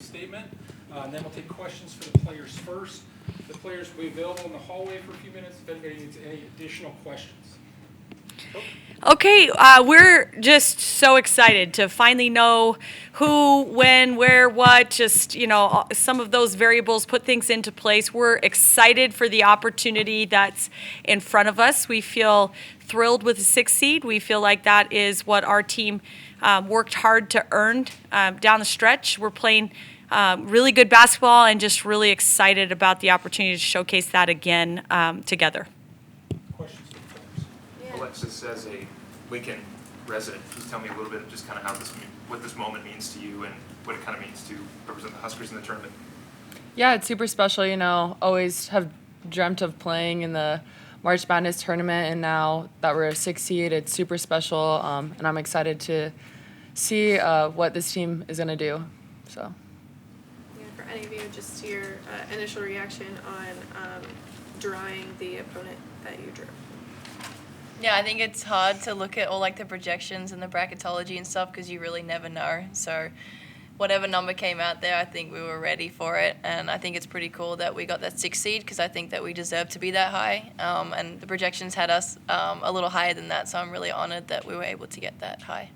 statement, and then we'll take questions for the players first. The players will be available in the hallway for a few minutes if anybody needs any additional questions. Okay, we're just so excited to finally know who, when, where, what, just, some of those variables, put things into place. We're excited for the opportunity that's in front of us. We feel thrilled with the 6th seed. We feel like that is what our team worked hard to earn down the stretch. We're playing really good basketball and just really excited about the opportunity to showcase that again together. Questions for the players? Alexis, as a Lincoln resident, please tell me a little bit of just kind of what this moment means to you and what it kind of means to represent the Huskers in the tournament. Yeah, it's super special, always have dreamt of playing in the March Madness tournament, and now that we're a 6th seed, it's super special, and I'm excited to see what this team is going to do. So. Yeah, for any of you, just your initial reaction on drawing the opponent that you drew. Yeah, I think it's hard to look at all the projections and the bracketology and stuff because you really never know. So whatever number came out there, I think we were ready for it. And I think it's pretty cool that we got that 6th seed because I think that we deserve to be that high. And the projections had us a little higher than that, so I'm really honored that we were able to get that high.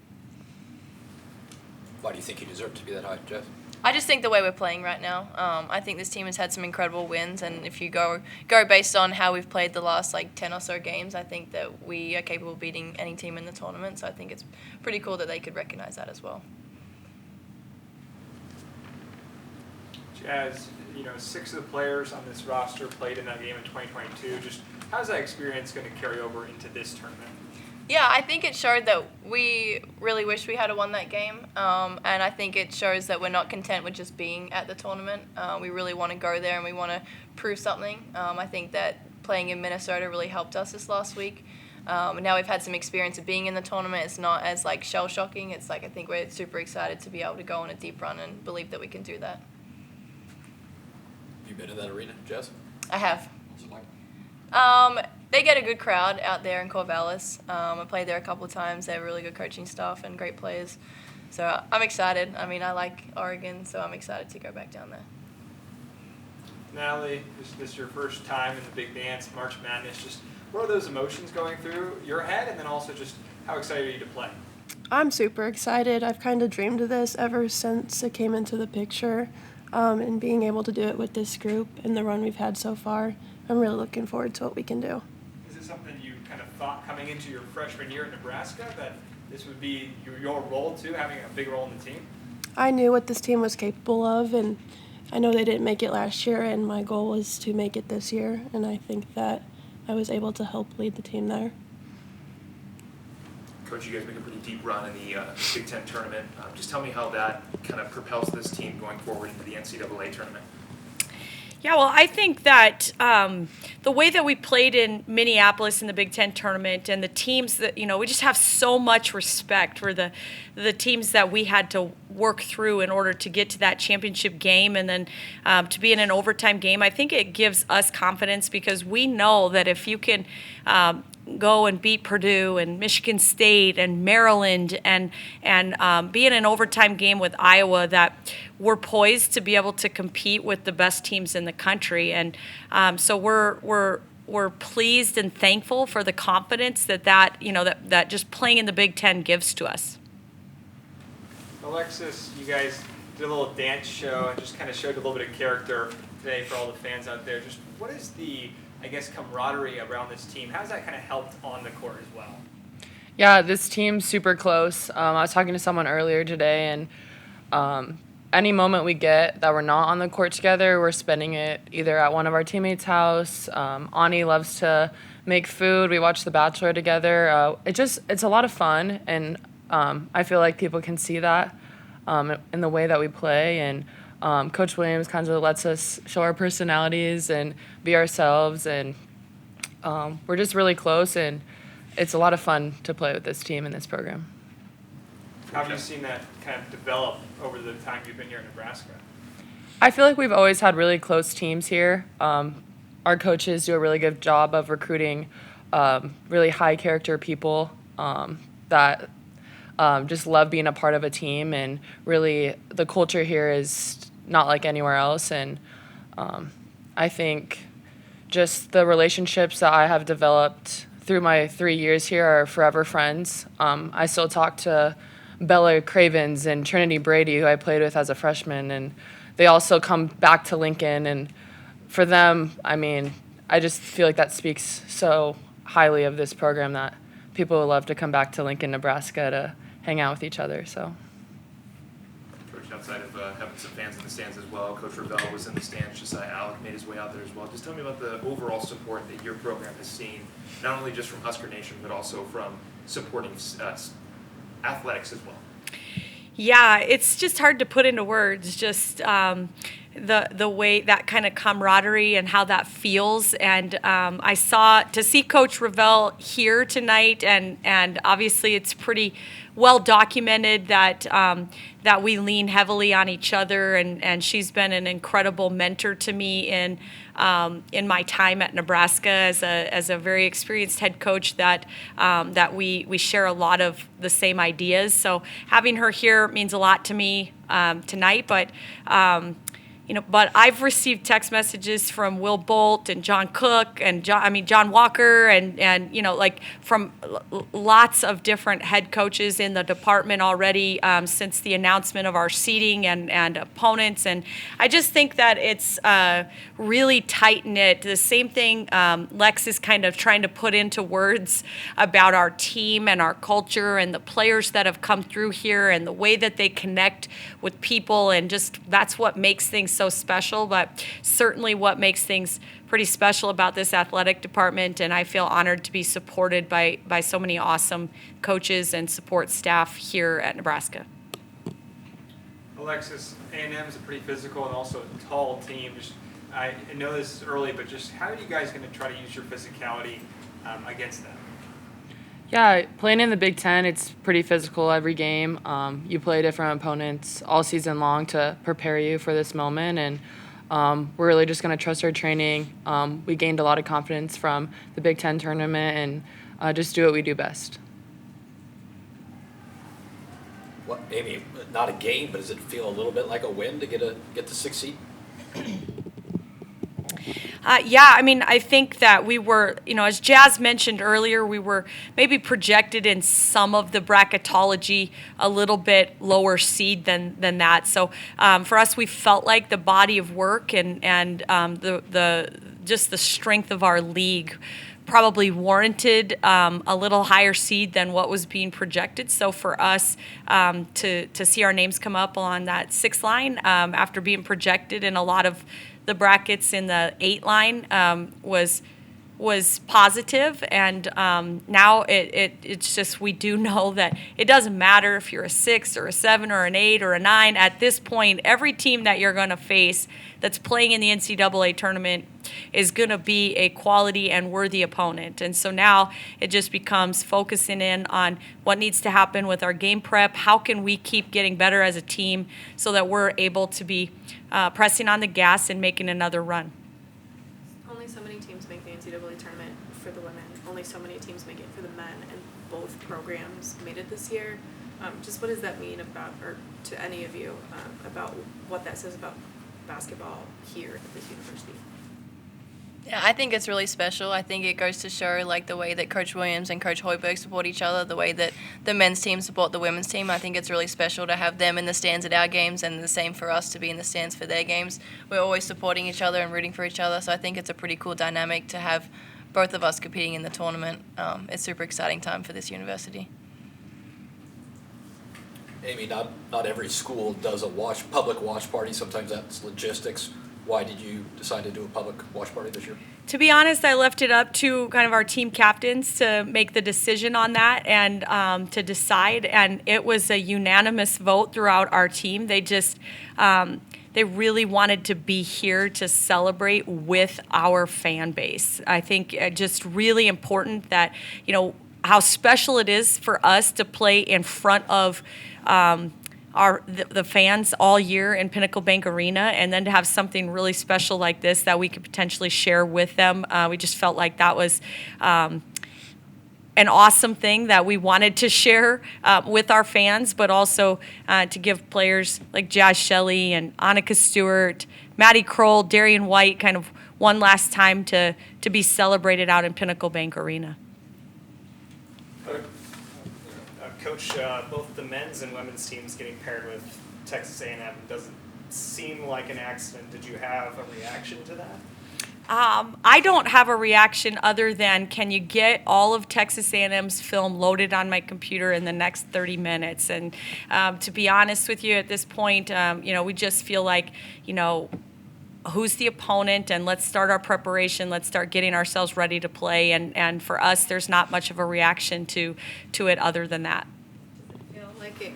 Why do you think you deserve to be that high, Jeff? I just think the way we're playing right now, I think this team has had some incredible wins, and if you go based on how we've played the last 10 or so games, I think that we are capable of beating any team in the tournament. So I think it's pretty cool that they could recognize that as well. As 6 of the players on this roster played in that game in 2022. Just how's that experience going to carry over into this tournament? Yeah, I think it showed that we really wish we had won that game, and I think it shows that we're not content with just being at the tournament. We really want to go there and we want to prove something. I think that playing in Minnesota really helped us this last week. And now we've had some experience of being in the tournament. It's not as shell-shocking. It's I think we're super excited to be able to go on a deep run and believe that we can do that. You been in that arena, Jess? I have. What's it like? They get a good crowd out there in Corvallis. I played there a couple of times. They have really good coaching staff and great players. So I'm excited. I mean, I like Oregon, so I'm excited to go back down there. Natalie, this is your first time in the big dance, March Madness. Just what are those emotions going through your head, and then also just how excited are you to play? I'm super excited. I've kind of dreamed of this ever since it came into the picture, and being able to do it with this group and the run we've had so far, I'm really looking forward to what we can do. Is it something you kind of thought coming into your freshman year at Nebraska that this would be your role too, having a big role in the team? I knew what this team was capable of, and I know they didn't make it last year, and my goal was to make it this year, and I think that I was able to help lead the team there. Coach, you guys make a pretty deep run in the Big Ten tournament. Just tell me how that kind of propels this team going forward into the NCAA tournament. Yeah, well, I think that the way that we played in Minneapolis in the Big Ten tournament and the teams that, we just have so much respect for the teams that we had to work through in order to get to that championship game and then to be in an overtime game. I think it gives us confidence because we know that if you can go and beat Purdue and Michigan State and Maryland and be in an overtime game with Iowa, that we're poised to be able to compete with the best teams in the country. And so we're pleased and thankful for the confidence that just playing in the Big Ten gives to us. Alexis, you guys did a little dance show and just kind of showed a little bit of character today for all the fans out there. Just what is the camaraderie around this team? How's that kind of helped on the court as well? Yeah, this team's super close. I was talking to someone earlier today, and any moment we get that we're not on the court together, we're spending it either at one of our teammates' house. Ani loves to make food. We watch The Bachelor together. It's a lot of fun, and I feel like people can see that in the way that we play. And Coach Williams kind of lets us show our personalities and be ourselves, and we're just really close, and it's a lot of fun to play with this team and this program. How have you seen that kind of develop over the time you've been here in Nebraska? I feel like we've always had really close teams here. Our coaches do a really good job of recruiting really high character people that just love being a part of a team, and really the culture here is not like anywhere else. And I think just the relationships that I have developed through my 3 years here are forever friends. I still talk to Bella Cravens and Trinity Brady, who I played with as a freshman, and they also come back to Lincoln. And for them, I mean, I just feel like that speaks so highly of this program that people would love to come back to Lincoln, Nebraska to hang out with each other. So. Coach, outside of having some fans in the stands as well, Coach Ravel was in the stands. Josiah Alec made his way out there as well. Just tell me about the overall support that your program has seen, not only just from Husker Nation, but also from supporting athletics as well. Yeah, it's just hard to put into words, just the way that kind of camaraderie and how that feels. And to see Coach Ravel here tonight, and obviously it's pretty well documented that that we lean heavily on each other, and she's been an incredible mentor to me in my time at Nebraska as a very experienced head coach that we share a lot of the same ideas. So having her here means a lot to me tonight, but but I've received text messages from Will Bolt and John Cook and John Walker and like from lots of different head coaches in the department already since the announcement of our seeding and opponents. And I just think that it's really tight-knit. The same thing Lex is kind of trying to put into words about our team and our culture and the players that have come through here and the way that they connect with people, and just that's what makes things so special. But certainly what makes things pretty special about this athletic department, and I feel honored to be supported by so many awesome coaches and support staff here at Nebraska. Alexis, A&M is a pretty physical and also tall team. I know this is early, but just how are you guys going to try to use your physicality against them? Yeah, playing in the Big Ten, it's pretty physical every game. You play different opponents all season long to prepare you for this moment, and we're really just going to trust our training. We gained a lot of confidence from the Big Ten tournament, and just do what we do best. What, Amy, not a game, but does it feel a little bit like a win to get the 6th seed? Yeah, I think that we were, as Jazz mentioned earlier, we were maybe projected in some of the bracketology a little bit lower seed than that. So for us, we felt like the body of work and just the strength of our league probably warranted a little higher seed than what was being projected. So for us to see our names come up on that 6th line after being projected in a lot of the brackets in the 8 line was positive, and now it's just, we do know that it doesn't matter if you're a 6 or a 7 or an 8 or a 9. At this point, every team that you're going to face that's playing in the NCAA tournament is going to be a quality and worthy opponent. And so now it just becomes focusing in on what needs to happen with our game prep. How can we keep getting better as a team so that we're able to be pressing on the gas and making another run? Only so many teams make the NCAA tournament for the women. Only so many teams make it for the men, and both programs made it this year. Just what does that mean about, or to any of you, about what that says about basketball here at this university? Yeah, I think it's really special. I think it goes to show like the way that Coach Williams and Coach Hoiberg support each other, the way that the men's team support the women's team. I think it's really special to have them in the stands at our games, and the same for us to be in the stands for their games. We're always supporting each other and rooting for each other, so I think it's a pretty cool dynamic to have both of us competing in the tournament. It's a super exciting time for this university. Amy, not every school does a public watch party. Sometimes that's logistics. Why did you decide to do a public watch party this year? To be honest, I left it up to kind of our team captains to make the decision on that and to decide. And it was a unanimous vote throughout our team. They just, they really wanted to be here to celebrate with our fan base. I think just really important that, how special it is for us to play in front of the fans all year in Pinnacle Bank Arena, and then to have something really special like this that we could potentially share with them. We just felt like that was an awesome thing that we wanted to share with our fans, but also to give players like Jazz Shelley and Annika Stewart, Maddie Kroll, Darian White kind of one last time to be celebrated out in Pinnacle Bank Arena. Coach, both the men's and women's teams getting paired with Texas A&M doesn't seem like an accident. Did you have a reaction to that? I don't have a reaction other than, can you get all of Texas A&M's film loaded on my computer in the next 30 minutes? And to be honest with you, at this point, we just feel like, who's the opponent, and let's start our preparation. Let's start getting ourselves ready to play. And for us, there's not much of a reaction to it other than that. I feel like it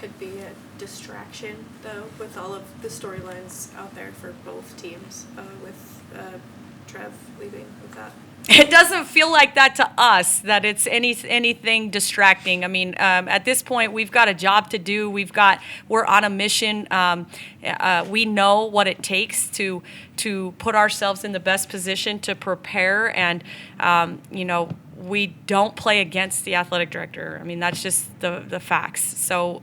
could be a distraction, though, with all of the storylines out there for both teams, with Trev leaving with that. It doesn't feel like that to us, that it's anything distracting. I mean, at this point, we've got a job to do. We're on a mission. We know what it takes to put ourselves in the best position to prepare, and we don't play against the athletic director. I mean, that's just the facts. So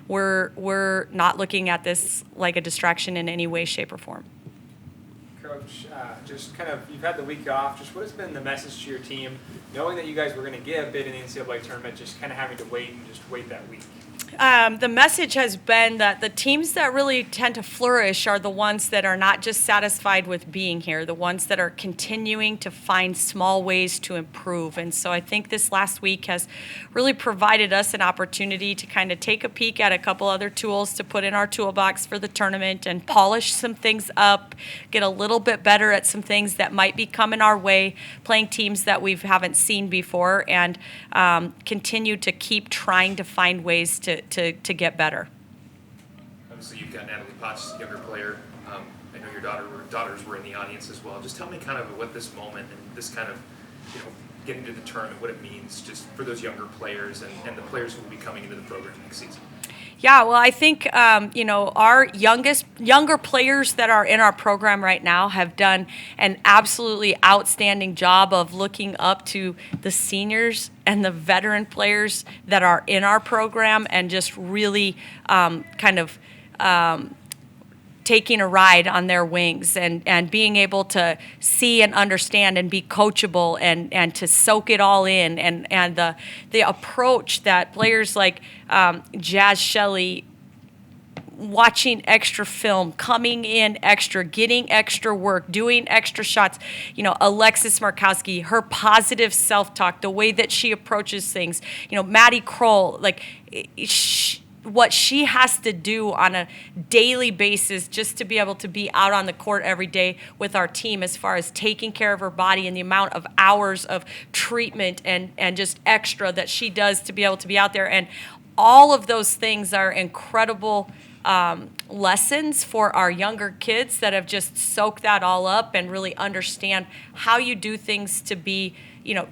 we're not looking at this like a distraction in any way, shape, or form. Coach, just kind of, you've had the week off. Just what has been the message to your team, knowing that you guys were going to get a bid in the NCAA tournament, just kind of having to wait that week? The message has been that the teams that really tend to flourish are the ones that are not just satisfied with being here, the ones that are continuing to find small ways to improve. And so I think this last week has really provided us an opportunity to kind of take a peek at a couple other tools to put in our toolbox for the tournament and polish some things up, get a little bit better at some things that might be coming our way, playing teams that we haven't seen before, and continue to keep trying to find ways to get better. Obviously, you've got Natalie Potts, younger player. I know your daughters were in the audience as well. Just tell me kind of what this moment and this kind of, getting to the tournament, what it means just for those younger players and the players who will be coming into the program next season. Yeah, well, I think, our younger players that are in our program right now have done an absolutely outstanding job of looking up to the seniors and the veteran players that are in our program, and just really taking a ride on their wings and being able to see and understand and be coachable and to soak it all in, and the approach that players like Jazz Shelley, watching extra film, coming in extra, getting extra work, doing extra shots, Alexis Markowski, her positive self-talk, the way that she approaches things, Maddie Kroll, what she has to do on a daily basis just to be able to be out on the court every day with our team, as far as taking care of her body and the amount of hours of treatment and just extra that she does to be able to be out there. And all of those things are incredible lessons for our younger kids that have just soaked that all up and really understand how you do things to be,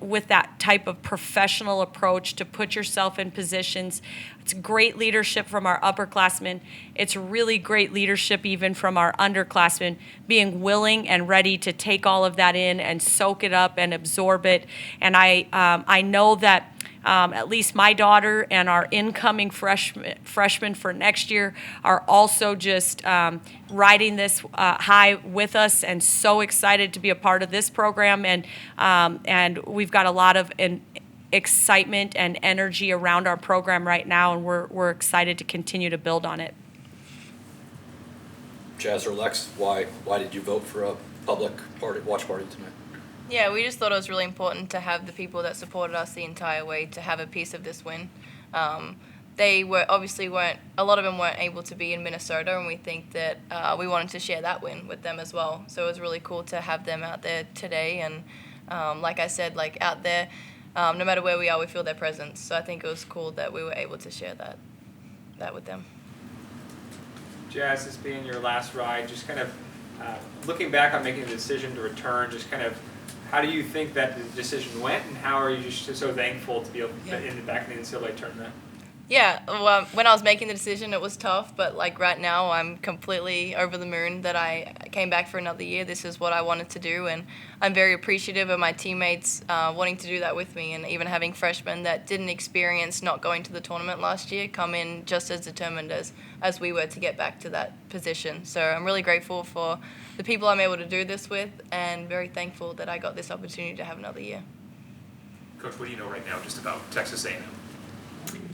with that type of professional approach, to put yourself in positions. It's great leadership from our upperclassmen. It's really great leadership even from our underclassmen, being willing and ready to take all of that in and soak it up and absorb it. And I know that at least my daughter and our incoming freshmen for next year are also just riding this high with us, and so excited to be a part of this program. And we've got a lot of excitement and energy around our program right now, and we're excited to continue to build on it. Jazz or Lex, why did you vote for a public watch party tonight? Yeah, we just thought it was really important to have the people that supported us the entire way to have a piece of this win. They weren't a lot of them weren't able to be in Minnesota, and we think that we wanted to share that win with them as well. So it was really cool to have them out there today, and like I said, out there, no matter where we are, we feel their presence. So I think it was cool that we were able to share that with them. Jazz, this being your last ride, just kind of looking back on making the decision to return, just kind of how do you think that the decision went, and how are you just so thankful to be able to back in the NCAA tournament? Yeah, well, when I was making the decision, it was tough, but like right now, I'm completely over the moon that I came back for another year. This is what I wanted to do, and I'm very appreciative of my teammates wanting to do that with me, and even having freshmen that didn't experience not going to the tournament last year come in just as determined as we were to get back to that position. So I'm really grateful for the people I'm able to do this with, and very thankful that I got this opportunity to have another year. Coach, what do you know right now just about Texas A&M?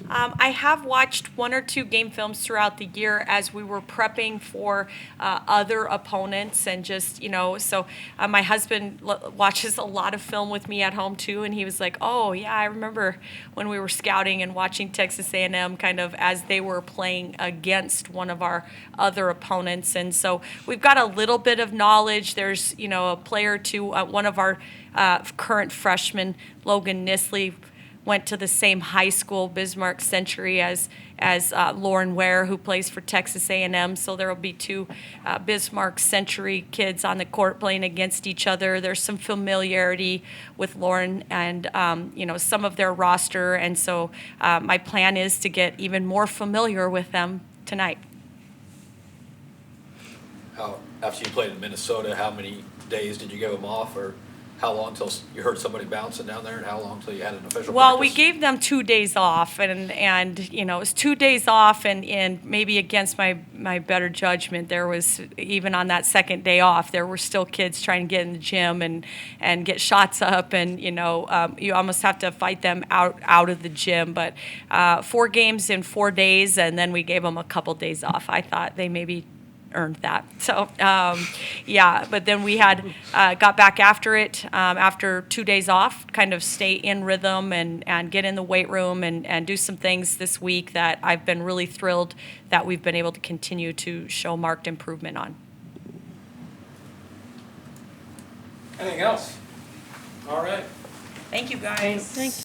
I have watched 1 or 2 game films throughout the year as we were prepping for other opponents, and just, so my husband watches a lot of film with me at home too, and he was like, oh yeah, I remember when we were scouting and watching Texas A&M kind of as they were playing against one of our other opponents, and so we've got a little bit of knowledge. There's, a player or two, one of our current freshmen, Logan Nisley, went to the same high school, Bismarck Century, as Lauren Ware, who plays for Texas A&M. So there will be 2 Bismarck Century kids on the court playing against each other. There's some familiarity with Lauren and some of their roster, and so my plan is to get even more familiar with them tonight. After you played in Minnesota, how many days did you give them off, or how long until you heard somebody bouncing down there, and how long until you had an official Well, practice? we gave them 2 days off, and it was 2 days off, and maybe against my better judgment, there was, even on that second day off, there were still kids trying to get in the gym and get shots up, and you almost have to fight them out of the gym. But 4 games in 4 days, and then we gave them a couple days off. I thought they maybe earned that. So, but then we had got back after it after 2 days off, kind of stay in rhythm and get in the weight room and do some things this week that I've been really thrilled that we've been able to continue to show marked improvement on. Anything else? All right. Thank you, guys. Thanks.